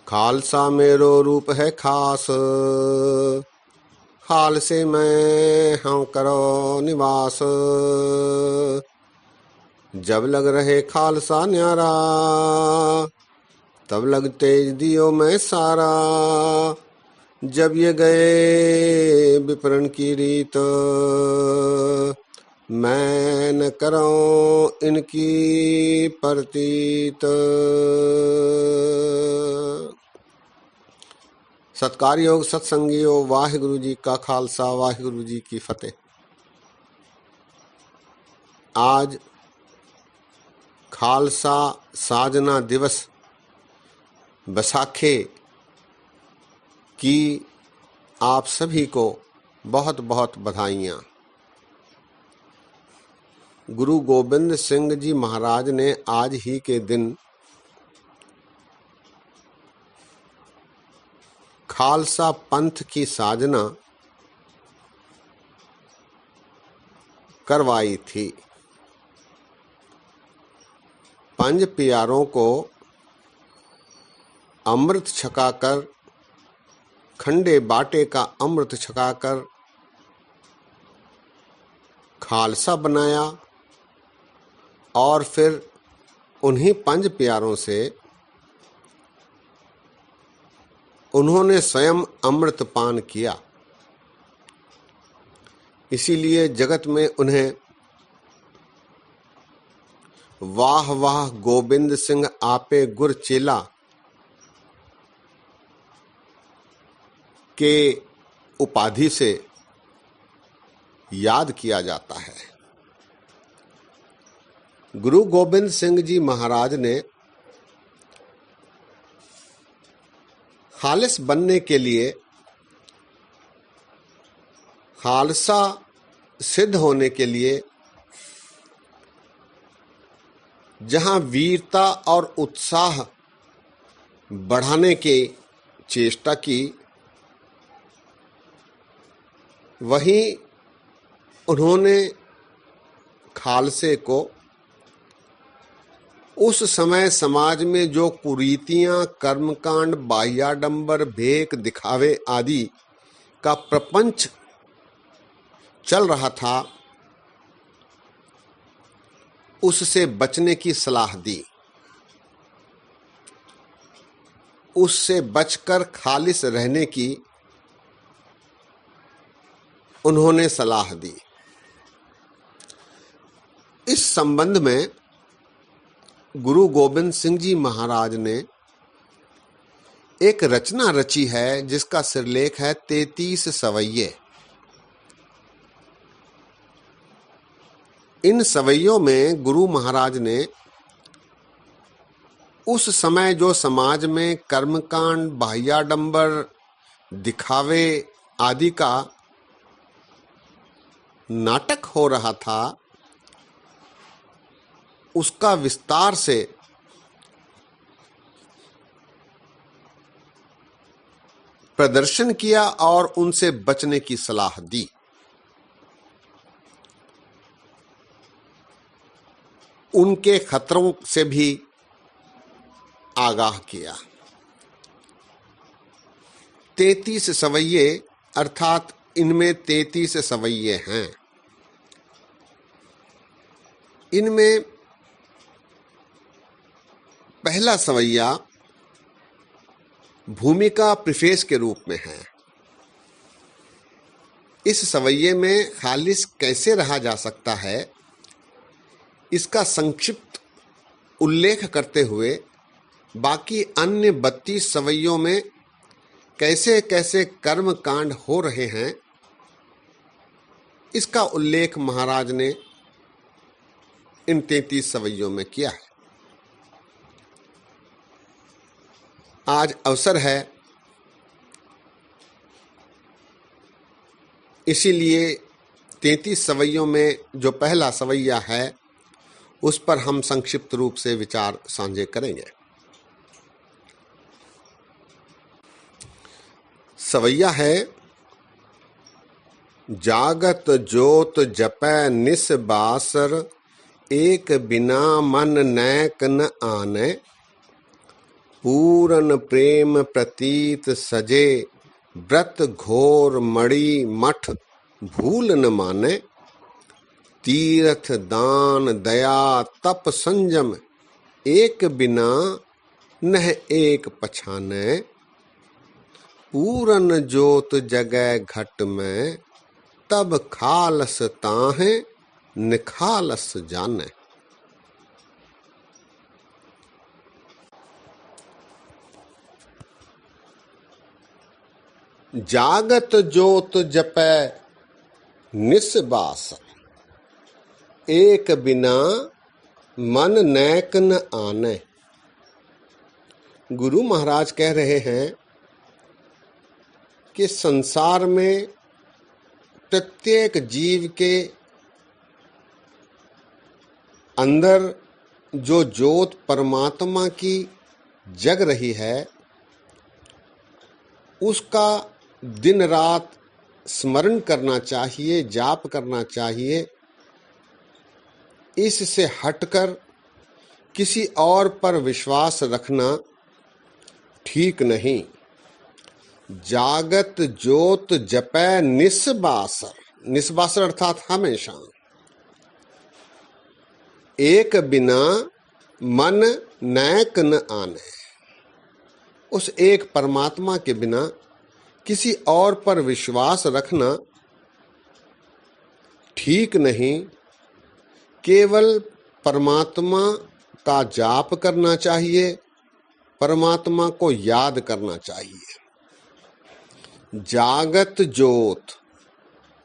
खालसा मेरो रूप है खास, खालसे मैं हाँ करो निवास। जब लग रहे खालसा न्यारा, तब लग तेज दियो मैं सारा। जब ये गए विपरण की रीत, मैं न करूं इनकी प्रतीत। सत्कारयोग सत्संगियो, वाहिगुरु जी का खालसा, वाहिगुरु जी की फतेह। आज खालसा साजना दिवस बैसाखे की आप सभी को बहुत बहुत बधाइयाँ। गुरु गोबिंद सिंह जी महाराज ने आज ही के दिन खालसा पंथ की साजना करवाई थी। पंज प्यारों को अमृत छकाकर, खंडे बाटे का अमृत छकाकर खालसा बनाया और फिर उन्हीं पंज प्यारों से उन्होंने स्वयं अमृत पान किया। इसीलिए जगत में उन्हें वाह वाह गोबिंद सिंह आपे गुर चेला के उपाधि से याद किया जाता है। गुरु गोबिंद सिंह जी महाराज ने खालिस बनने के लिए, खालसा सिद्ध होने के लिए जहां वीरता और उत्साह बढ़ाने की चेष्टा की, वहीं उन्होंने खालसे को उस समय समाज में जो कुरीतियां, कर्मकांड, बाह्याडंबर, भेक, दिखावे आदि का प्रपंच चल रहा था, उससे बचने की सलाह दी। उससे बचकर खालिस रहने की उन्होंने सलाह दी। इस संबंध में गुरु गोबिंद सिंह जी महाराज ने एक रचना रची है जिसका सिरलेख है 33 सवैये। इन सवैयों में गुरु महाराज ने उस समय जो समाज में कर्मकांड, बाह्याडंबर, दिखावे आदि का नाटक हो रहा था, उसका विस्तार से प्रदर्शन किया और उनसे बचने की सलाह दी। उनके खतरों से भी आगाह किया। 33 सवैये अर्थात इनमें 33 सवैये हैं। इनमें पहला सवैया भूमिका प्रिफेस के रूप में है। इस सवैये में खालिस कैसे रहा जा सकता है, इसका संक्षिप्त उल्लेख करते हुए बाकी अन्य 32 सवैयों में कैसे कैसे कर्म कांड हो रहे हैं, इसका उल्लेख महाराज ने इन 33 सवैयों में किया है। आज अवसर है, इसीलिए 33 सवैयों में जो पहला सवैया है उस पर हम संक्षिप्त रूप से विचार साझे करेंगे। सवैया है, जागत जोत जपै निस बासर, एक बिना मन नैक न आने, पूरन प्रेम प्रतीत सजे, व्रत घोर मणि मठ भूल न माने। तीर्थ दान दया तप संयम, एक बिना नह एक पछाने। पूरन जोत जगै घट में, तब खालस ताहे निखालस जाने। जागत जोत जपै निस बासर, एक बिना मन नैक न आने। गुरु महाराज कह रहे हैं कि संसार में प्रत्येक जीव के अंदर जो ज्योत परमात्मा की जग रही है, उसका दिन रात स्मरण करना चाहिए, जाप करना चाहिए। इससे हटकर किसी और पर विश्वास रखना ठीक नहीं। जागत ज्योत जपै निस्बासर, निस्बासर अर्थात हमेशा। एक बिना मन नैक न आने, उस एक परमात्मा के बिना किसी और पर विश्वास रखना ठीक नहीं। केवल परमात्मा का जाप करना चाहिए, परमात्मा को याद करना चाहिए। जागत ज्योत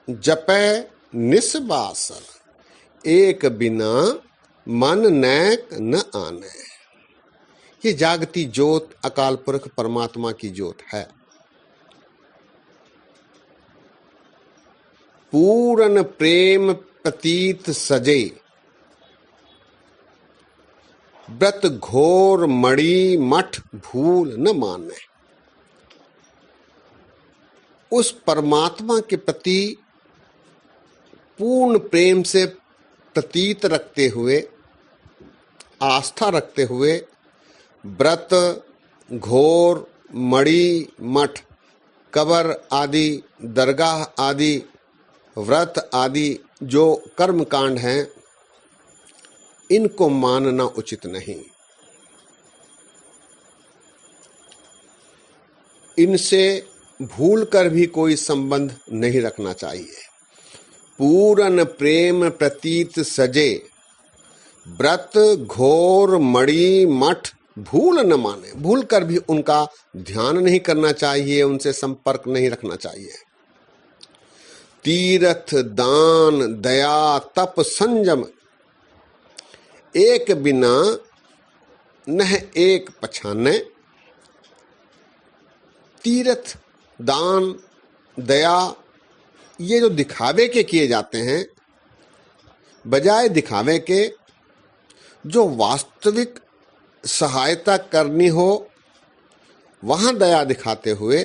जपै निस्बासर, एक बिना मन नैक न आने। ये जागती ज्योत अकाल पुरख परमात्मा की ज्योत है। पूरन प्रेम प्रतीत सजे, व्रत घोर मणि मठ भूल न माने। उस परमात्मा के प्रति पूर्ण प्रेम से प्रतीत रखते हुए, आस्था रखते हुए, व्रत घोर मणि मठ, कबर आदि, दरगाह आदि, व्रत आदि जो कर्म कांड हैं, इनको मानना उचित नहीं। इनसे भूल कर भी कोई संबंध नहीं रखना चाहिए। पूरन प्रेम प्रतीत सजे, व्रत घोर मणि मठ भूल न माने। भूल कर भी उनका ध्यान नहीं करना चाहिए, उनसे संपर्क नहीं रखना चाहिए। तीर्थ दान दया तप संयम, एक बिना नह एक पछाने। तीर्थ दान दया ये जो दिखावे के किए जाते हैं, बजाय दिखावे के जो वास्तविक सहायता करनी हो वहां दया दिखाते हुए,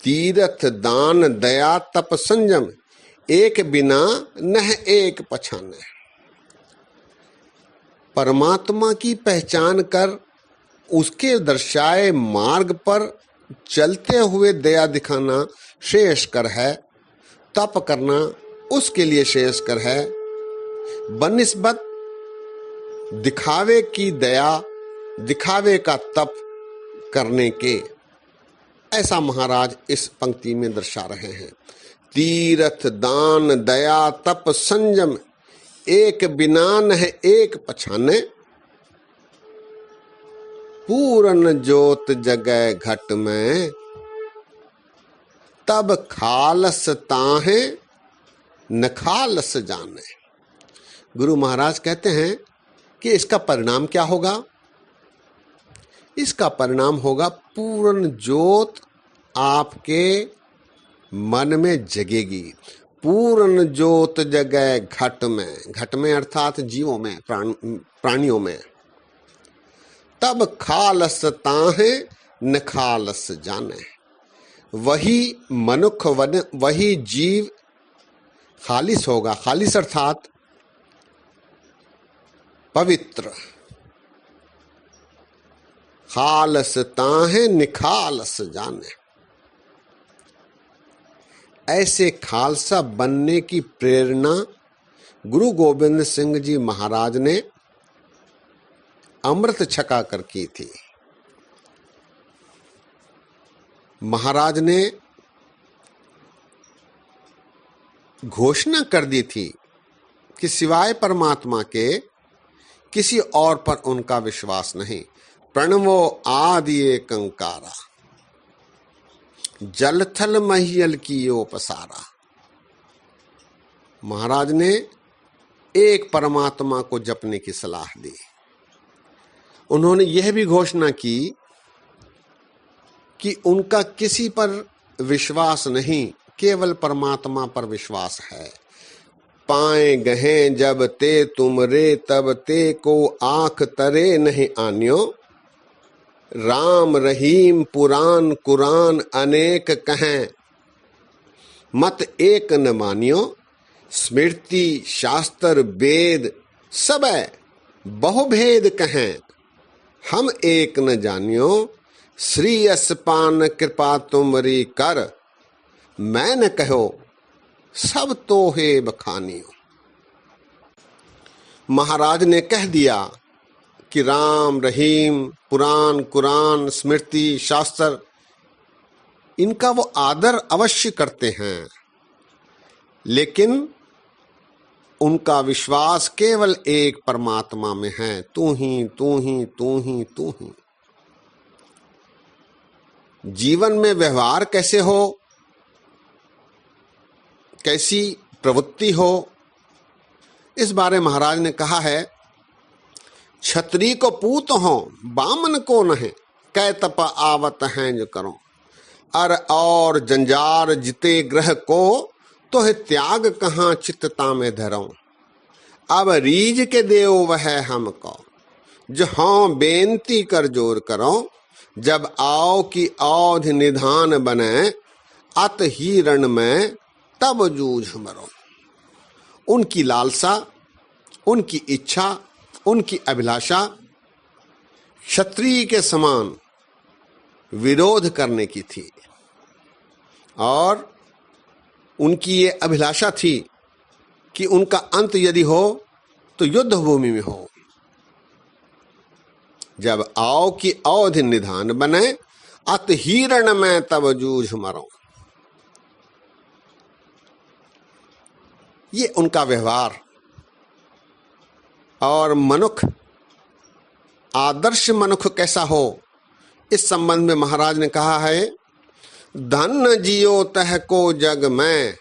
तीर्थ दान दया तप संयम, एक बिना नह एक पछाने। परमात्मा की पहचान कर उसके दर्शाए मार्ग पर चलते हुए दया दिखाना श्रेयस्कर है। तप करना उसके लिए श्रेयस्कर है, बनिस्बत दिखावे की दया, दिखावे का तप करने के। ऐसा महाराज इस पंक्ति में दर्शा रहे हैं। तीर्थ दान दया तप संयम, एक बिना नह एक पछाने। पूरन ज्योत जगै घट में, तब खालस ताहे नखालस जाने। गुरु महाराज कहते हैं कि इसका परिणाम क्या होगा? इसका परिणाम होगा पूर्ण ज्योत आपके मन में जगेगी। पूर्ण ज्योत जगै घट में, घट में अर्थात जीवों में, प्राणियों में। तब खालस ताहे न खालस जाने। वही मनुख वही जीव खालिस होगा। खालिस अर्थात पवित्र, खालस ताहे निखालस जाने। ऐसे खालसा बनने की प्रेरणा गुरु गोविंद सिंह जी महाराज ने अमृत छका कर की थी। महाराज ने घोषणा कर दी थी कि सिवाय परमात्मा के किसी और पर उनका विश्वास नहीं। प्रणवो आदि एकंकारा, जल थल महियल कियो पसारा। महाराज ने एक परमात्मा को जपने की सलाह दी। उन्होंने यह भी घोषणा की कि उनका किसी पर विश्वास नहीं, केवल परमात्मा पर विश्वास है। पाए गहे जब ते तुम रे, तब ते को आंख तरे नहीं आन्यो। राम रहीम पुराण कुरान अनेक कहें, मत एक न मानियो। स्मृति शास्त्र वेद सबे बहुभेद कहें, हम एक न जानियो। श्री असपान कृपा तुमरी कर, मैं न कहो सब तो है बखानियो। महाराज ने कह दिया कि राम रहीम पुराण कुरान स्मृति शास्त्र इनका वो आदर अवश्य करते हैं, लेकिन उनका विश्वास केवल एक परमात्मा में है। तू ही तू ही तू ही तू ही। जीवन में व्यवहार कैसे हो, कैसी प्रवृत्ति हो, इस बारे महाराज ने कहा है, छत्री को पूत हो बामन को नहे, कै तप आवत हैं जो करो। अर और जंजार जिते ग्रह को, तो है त्याग कहाँ चित्तता में धरो। अब रीज के देव वह हमको, जो हाँ बेनती कर जोर करो। जब आओ की औध निधान बने, अत ही रण में तब जूझ मरो। उनकी लालसा, उनकी इच्छा, उनकी अभिलाषा क्षत्रिय के समान विरोध करने की थी, और उनकी ये अभिलाषा थी कि उनका अंत यदि हो तो युद्ध भूमि में हो। जब आओ की औध निधान बने, अत ही रण में तब जूझ मरो। ये उनका व्यवहार। और मनुष्य, आदर्श मनुष्य कैसा हो, इस संबंध में महाराज ने कहा है, धन जियो तह को जग में,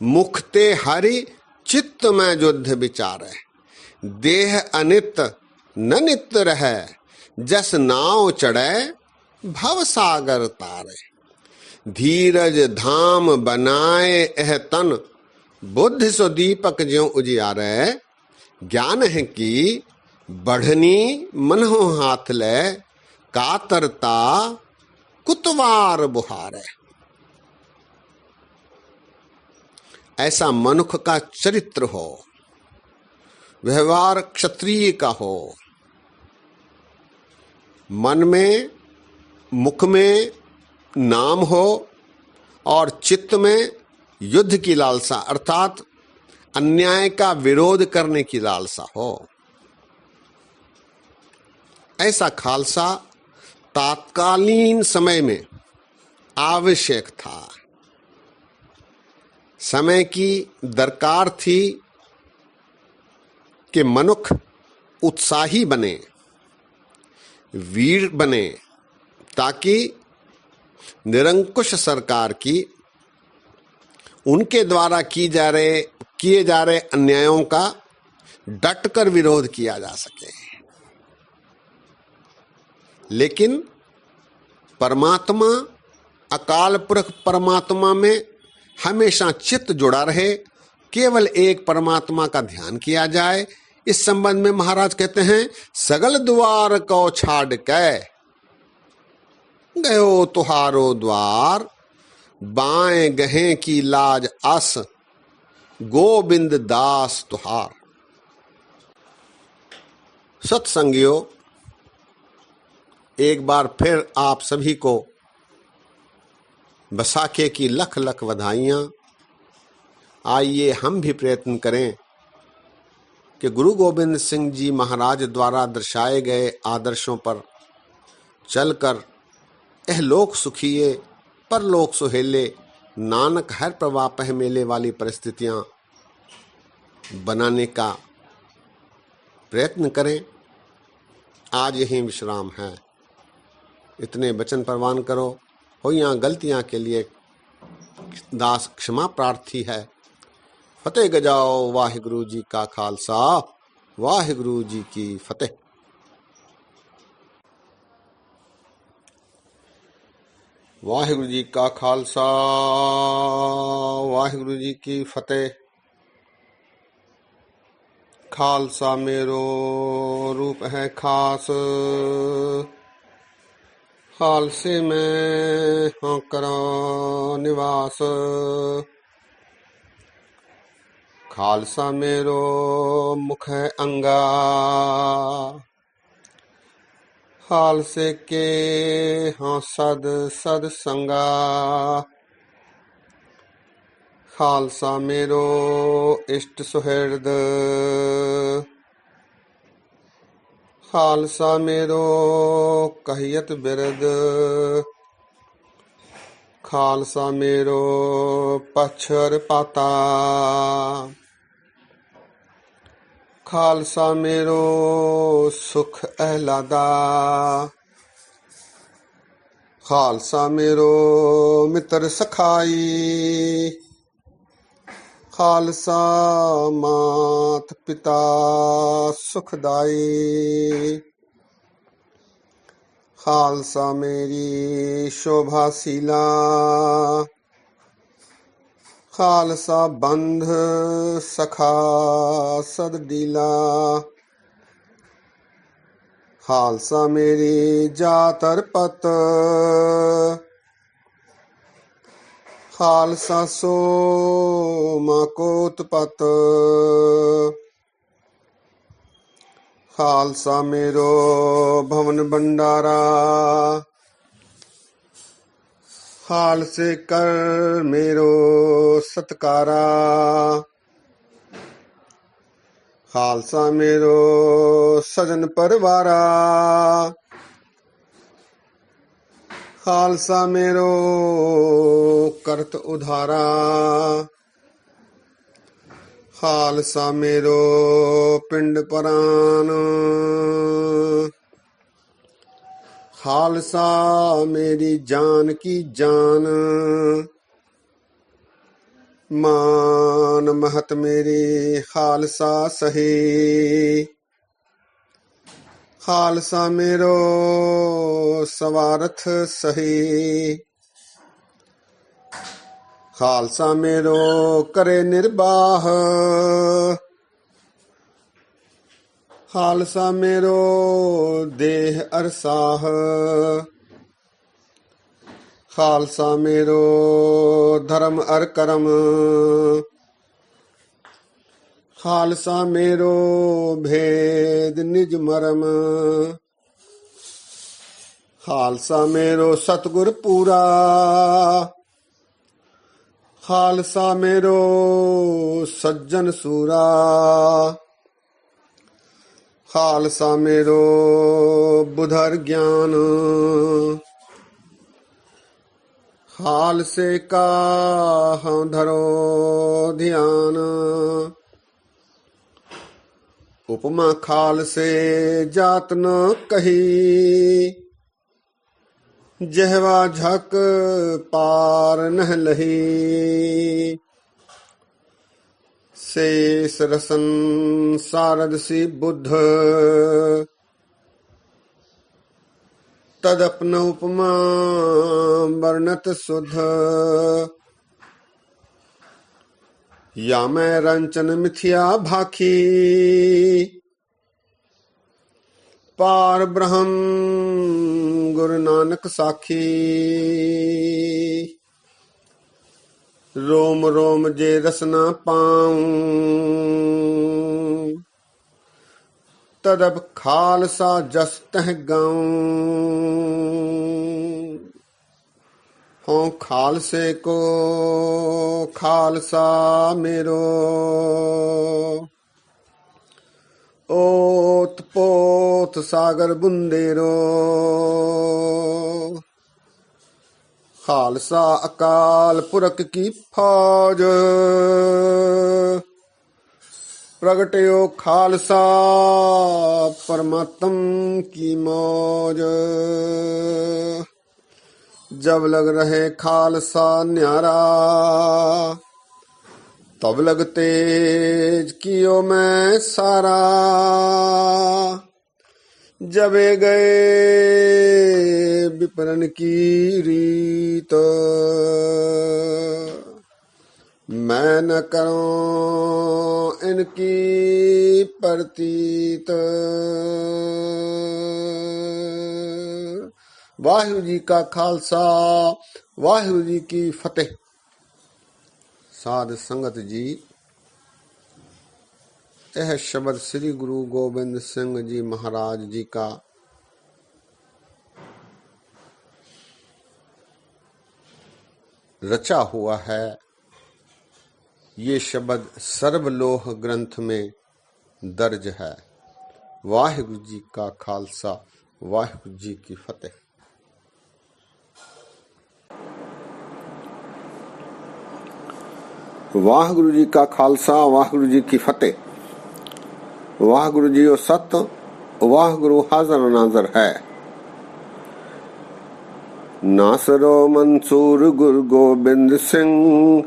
मुखते हरि चित्त में युद्ध विचार। देह अनित न नित्य रहे, जस नाव चढ़े भव सागर तारे। धीरज धाम बनाए एह तन, बुद्धि सो दीपक ज्यों उजियारे। ज्ञान है कि बढ़नी मनहो हाथ ले, कातरता कुतवार बुहारे। ऐसा मनुष्य का चरित्र हो, व्यवहार क्षत्रिय का हो। मन में मुख में नाम हो और चित्त में युद्ध की लालसा, अर्थात अन्याय का विरोध करने की लालसा हो। ऐसा खालसा तात्कालीन समय में आवश्यक था। समय की दरकार थी कि मनुष्य उत्साही बने, वीर बने, ताकि निरंकुश सरकार की, उनके द्वारा किए जा रहे अन्यायों का डटकर विरोध किया जा सके। लेकिन परमात्मा, अकाल पुरख परमात्मा में हमेशा चित्त जुड़ा रहे, केवल एक परमात्मा का ध्यान किया जाए। इस संबंध में महाराज कहते हैं, सगल द्वार को छाड़ के गयो तुहारो द्वार, बाएं गहे की लाज अस गोविंद दास तुहार। सत्संगियों, एक बार फिर आप सभी को बैसाखी की लख लख बधाइयाँ। आइए हम भी प्रयत्न करें कि गुरु गोविंद सिंह जी महाराज द्वारा दर्शाए गए आदर्शों पर चलकर यह लोक सुखिए परलोक सुहेले नानक हर प्रवाह पह मेले वाली परिस्थितियां बनाने का प्रयत्न करें। आज यही विश्राम है। इतने वचन प्रवान करो। होइयां गलतियां के लिए दास क्षमा प्रार्थी है। फतेह गजाओ। वाहिगुरु जी का खालसा, वाहिगुरु जी की फतेह। वाहिगुरु जी का खालसा, वाहिगुरु जी की फतेह। खालसा मेरो रूप है खास, खालसे में हाँ करो निवास। खालसा मेरो मुख है अंगा, खालसे के हाँ सद सद संगा। खालसा मेरो इष्ट सुहृद, खालसा मेरो कहियत बिरद। खालसा मेरो पक्षर पाता, खालसा मेरो सुख अहलादा। खालसा मेरो मित्र सखाई, खालसा मात पिता सुखदाई। खालसा मेरी शोभाशीला, खालसा बंध सखा सदडीला। खालसा मेरी जातर पत, खालसा सो माकोत पत। खालसा मेरो भवन भंडारा, खालसे कर मेरो सत्कारा। खालसा मेरो सजन परवारा, खालसा मेरो करत उधारा। खालसा मेरो पिंड परान, खालसा मेरी जान की जान। मान महत मेरी खालसा सही, खालसा मेरो सवारथ सही। खालसा मेरो करे निर्बाह, खालसा मेरो देह अरसाह। खालसा मेरो धर्म अर करम, खालसा मेरो भेद निज मरम। खालसा मेरो सतगुर पूरा, खालसा मेरो सज्जन सूरा। खालसा मेरो बुधर ज्ञान, खालसे का हाँ धरो ध्यान। उपमा खालसे जात न कही, जहवा झक पार नह लही। शेष रसन सारद सी बुद्ध, तदपन उपमा वर्णत शुद्ध। या मैं रंचन मिथ्या भाखी, पार ब्रह्म गुरु नानक साखी। रोम रोम जे रसना पाऊं, तदब खालसा जस तह गाऊं। हों खालसे को खालसा मेरो, ओत पोत सागर बुंदेरो। खालसा अकाल पुरख की फौज, प्रगटयो खालसा परमात्म की मौज। जब लग रहे खालसा न्यारा, तब लग तेज कियो मैं सारा। जबे गए विपरन की रीत, मैं न करूं इनकी प्रतीत। वाहिगुरु जी का खालसा, वाहिगुरु जी की फतेह। साध संगत जी, यह शब्द श्री गुरु गोबिंद सिंह जी महाराज जी का रचा हुआ है। ये शब्द सर्वलोह ग्रंथ में दर्ज है। वाहिगुरु जी का खालसा, वाहिगुरु जी की फतेह। वाहिगुरु जी का खालसा, वाहिगुरु जी की फतेह। वाहिगुरु जी ओ सत, वाहिगुरु हाजर नाजर है। नासरो मंसूर गुरु गोबिंद सिंह,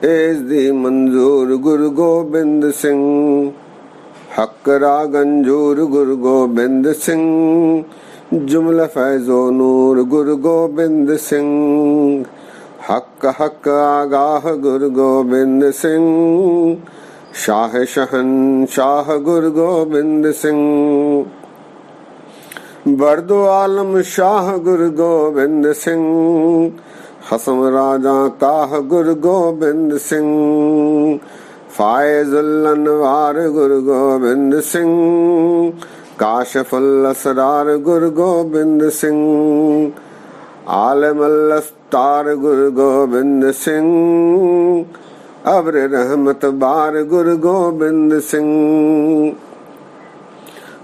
एज दी मंजूर गुरु गोबिंद सिंह। हकरा गंजूर गुरु गोबिंद सिंह, जुमला फैजो नूर गुरु गोबिंद सिंह। हक हक आगाह गुरु गोबिंद सिंह, शाह शहन शाह गुरु गोबिंद सिंह। बरदो आलम शाह गुरु गोबिंद सिंह, हसम राजा काह गुरु गोबिंद सिंह। फायजुल अनवार गुरु गोबिंद सिंह, काशफुल असरार गुरु गोबिंद सिंह। आलमुल अस्तार गुरु गोबिंद सिंह, अब्र रहमत बार गुरु गोबिंद सिंह।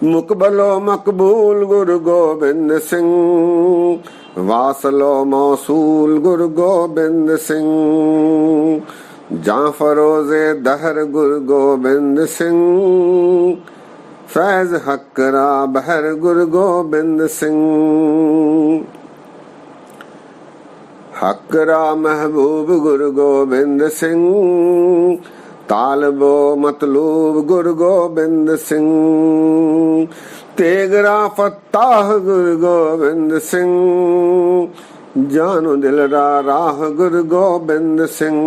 मुकबलो मकबूल गुरु गोबिंद सिंह, वासलो मौसूल गुरु गोबिंद सिंह। जाफरोजे दहर गुरु गोबिंद सिंह, फैज हकरा बहर गुरु गोबिंद सिंह। हकरा महबूब गुरु गोबिंद सिंह, तालबो मतलूब गुरु गोबिंद सिंह। तेगरा फत्ताह गुरु गोबिंद सिंह, जानो दिलरा राह गुरु गोबिंद सिंह।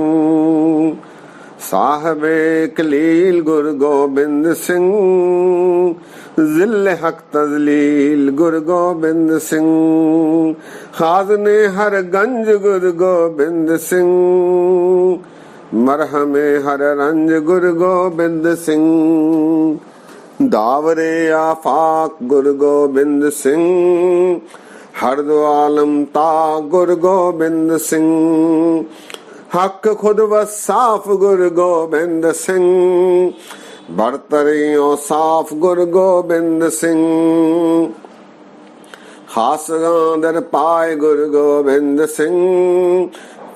साहबे कलील गुरु गोबिंद सिंह, जिल्ले हक तजलील गुरु गोबिंद सिंह। खाजने हर गंज गुरु गोबिंद सिंह, मरहमे हर रंज गुरु गोबिंद सिंह। दावरे आफाक गुरु गोबिंद सिंह, हर दो आलम ता गुरु गोबिंद सिंह। हक खुद व साफ गुरु गोबिंद सिंह, बरतरियों साफ गुरु गोबिंद सिंह। खास गांदर पाए गुरु गोबिंद सिंह,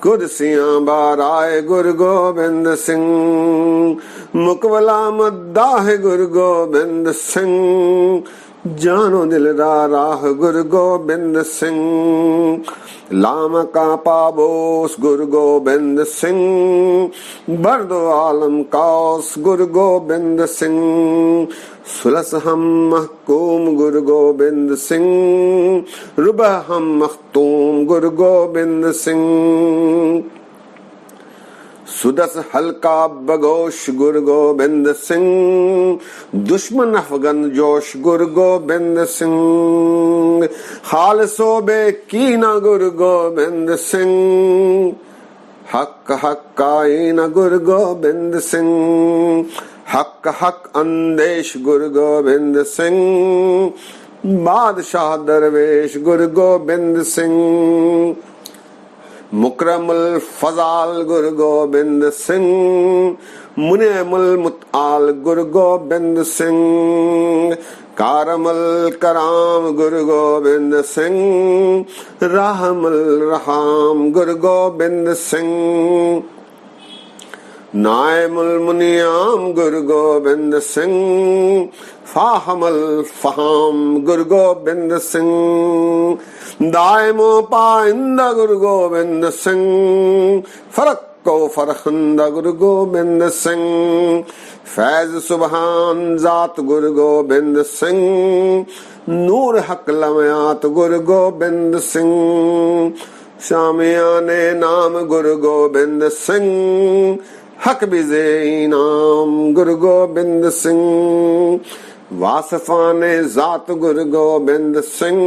कुर्सियां बाराए गुरु गोबिंद सिंह। मुकबला मद्दाह गुरु गोबिंद सिंह, जानो दिलरा राह गुरु गोबिंद सिंह। लाम का पाबोस गुरु गोबिंद सिंह, बर्दो आलम कास गुरु गोबिंद सिंह। सुलस हम महकूम गुरु गोबिंद सिंह, रुबह हम मखतूम गुरु गोबिंद सिंह। सुदस हल्का बगोश गुरु गोबिंद सिंह, दुश्मन अफगन जोश गुरु गोबिंद सिंह। खालसो बेकीना गुरु गोबिंद सिंह, हक हक्काईना गुरु गोबिंद सिंह। हक हक अंदेश गुरु गोबिंद सिंह, बादशाह दरवेश गुरु गोबिंद सिंह, मुकरमुल फजाल गुरु गोबिंद सिंह, मुनेमुल मुतआल गुरु गोबिंद सिंह, कारमुल कराम गुरु गोबिंद सिंह, रहमुल रहाम गुरु गोबिंद सिंह, नायमुल मुनियाम गुरु गोबिंद सिंह, फाहमुल फहाम गुरु गोबिंद सिंह, दायमो पाइंदा गुरु गोबिंद सिंह, फरक को फरखंदा गुरु गोबिंद सिंह, फैज सुबहान जात गुरु गोबिंद सिंह, नूर हक लमयात गुरु गोबिंद सिंह, शामियाने नाम गुरु गोबिंद सिंह, हक बिजे इनाम गुरु गोबिंद सिंह, वासफाने जात गुरु गोबिंद सिंह,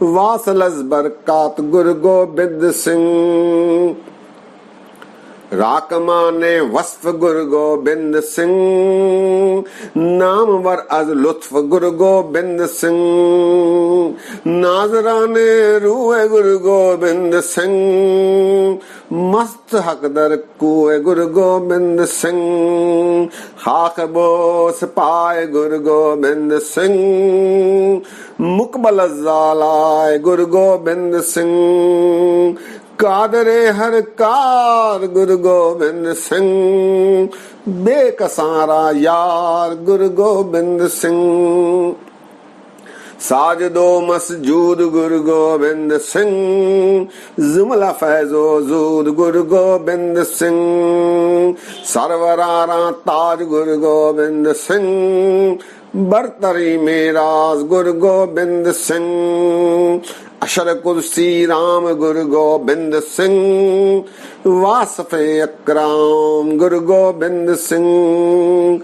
वासलज बरकात गुरु गोबिंद सिंह, राकमाने वस्फ गुरु गोबिंद सिंह, नामवर अज लुत्फ गुरु गोबिंद सिंह, नाजराने रूए गुरु गोबिंद सिंह, मस्त हकदर कुए गुरु गोबिंद सिंह, खाक बोस पाए गुरु गोबिंद सिंह, मुकबल जालाए गुरु गोबिंद सिंह, कादरे हर कार गुरु गोबिंद सिंह, बेकसारा यार गुरु गोबिंद सिंह, साजदो मसजूद गुरु गोबिंद सिंह, जुमला फैजो जूद गुरु गोबिंद सिंह, सरवरारा ताज गुरु गोबिंद सिंह, बरतरी मेराज गुरु गोबिंद सिंह, अशर कुर्सी राम गुरु गोबिंद सिंह, वासफे अकराम गुरु गोबिंद सिंह,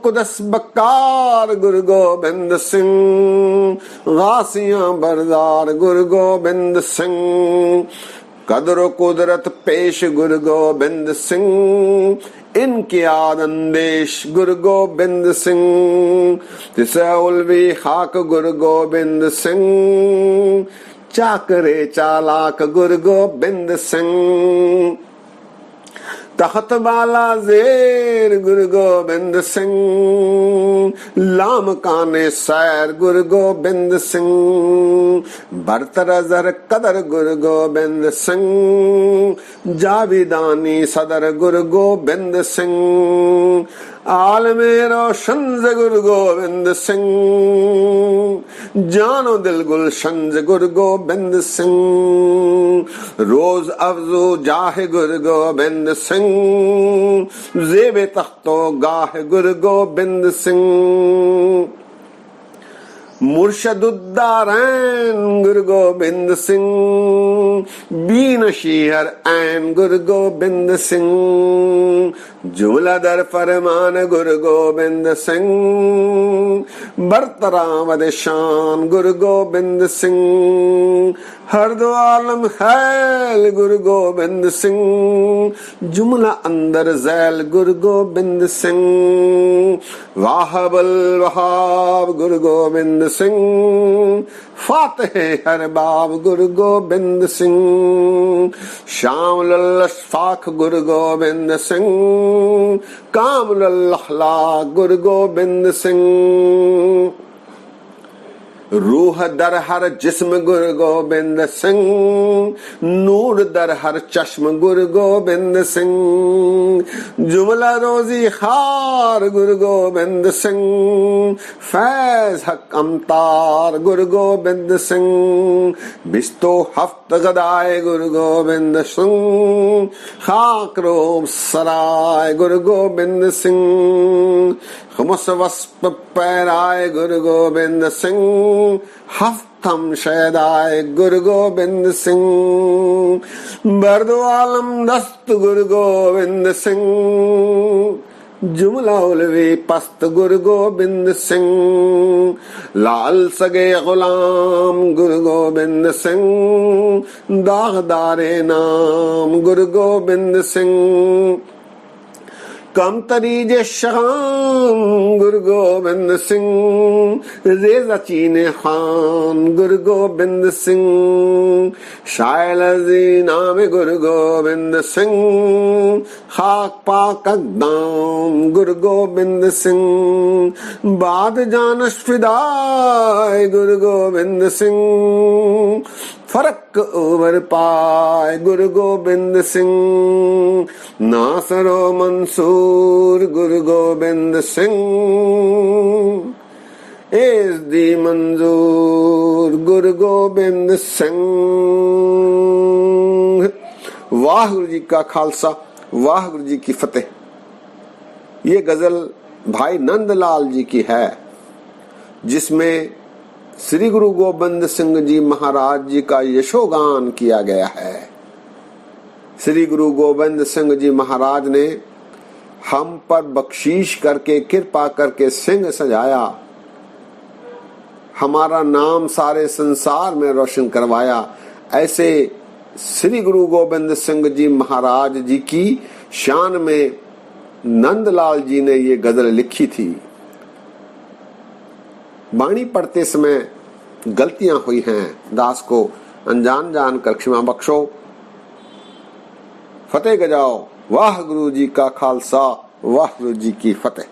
कुदस बकार गुरु गोबिंद सिंह, गासियां बरदार गुरु गोबिंद सिंह, कदर कुदरत पेश गुरु गोबिंद सिंह, इनकी आदंदेश गुरु गोबिंद सिंह, तिसउलवी खाक गुरु गोबिंद सिंह, चाकरे चालाक गुरु गोबिंद सिंह, तख्त वाला जेर गुरु गोबिंद सिंह, लाम काने सैर गुरु गोबिंद सिंह, बरतर जर कदर गुरु गोबिंद सिंह, जाविदानी सदर गुरु गोबिंद सिंह, आलमे रोशन गुरु गोबिंद सिंह, जानो दिल गुलशन गुरु गोबिंद सिंह, रोज अफजो जाहे गुरु गोबिंद सिंह, जेबे तख्तो गाह गुरु गोबिंद सिंह, मुर्शदुद्दारैन गुरु गोबिंद सिंह, बीन शीहर ऐन गुरु गोबिंद सिंह, जुमला दर फरमान गुरु गोबिंद सिंह, बरतरामद शान गुरु गोबिंद सिंह, हर दो आलम खैल गुरु गोबिंद सिंह, जुमला अंदर जैल गुरु गोबिंद सिंह, वाहबल वहाब गुरु गोबिंद सिंह, फातह हर बाब गुरु गोबिंद सिंह, शामिल अशफाक गुरु गोबिंद सिंह, कामिल अखलाक गुरु गोबिंद सिंह, रूह दर हर जिस्म गुरु गोबिंद सिंह, नूर दर हर चश्म गुरु गोबिंद सिंह, जुमला रोजी खार गुरु गोबिंद सिंह, फैज हक अमतार गुरु गोबिंद सिंह, बिस्तो हफ्त गदाए गुरु गोबिंद सिंह, खाक रोम सराय गुरु गोबिंद सिंह, खमस वस्प पैराए गुरु गोबिंद सिंह, हफ्तम शैदाए गुरु गोबिंद सिंह, बर्दो आलम दस्त गुरु गोबिंद सिंह, जुमला उलवी पस्त गुरु गोबिंद सिंह, लाल सगे गुलाम गुरु गोबिंद सिंह, दागदारे नाम गुरु गोबिंद सिंह, कमतरी जे शान गुरु गोबिंद सिंह, रेज़ा चीने खान गुरु गोबिंद सिंह, शायल जी नाम गुरु गोबिंद सिंह, खाक पाक अक़दाम गुरु गोबिंद सिंह, बाद जानश फिदाए गुरु गोबिंद सिंह, फर्क उबर पाए गुरु गोबिंद सिंह, नासरो मंसूर गुरु गोबिंद सिंह, एस दी मंजूर गुरु गोबिंद सिंह। वाहिगुरु जी का खालसा, वाहिगुरु जी की फतेह। ये गजल भाई नंदलाल जी की है, जिसमें श्री गुरु गोबिंद सिंह जी महाराज जी का यशोगान किया गया है। श्री गुरु गोबिंद सिंह जी महाराज ने हम पर बख्शीश करके, कृपा करके सिंह सजाया, हमारा नाम सारे संसार में रोशन करवाया। ऐसे श्री गुरु गोबिंद सिंह जी महाराज जी की शान में नंदलाल जी ने ये गजल लिखी थी। वाणी पढ़ते समय गलतियां हुई हैं, दास को अनजान जानकर क्षमा बख्शो। फतेह गजाओ। वाह गुरु जी का खालसा, वाह गुरु जी की फतेह।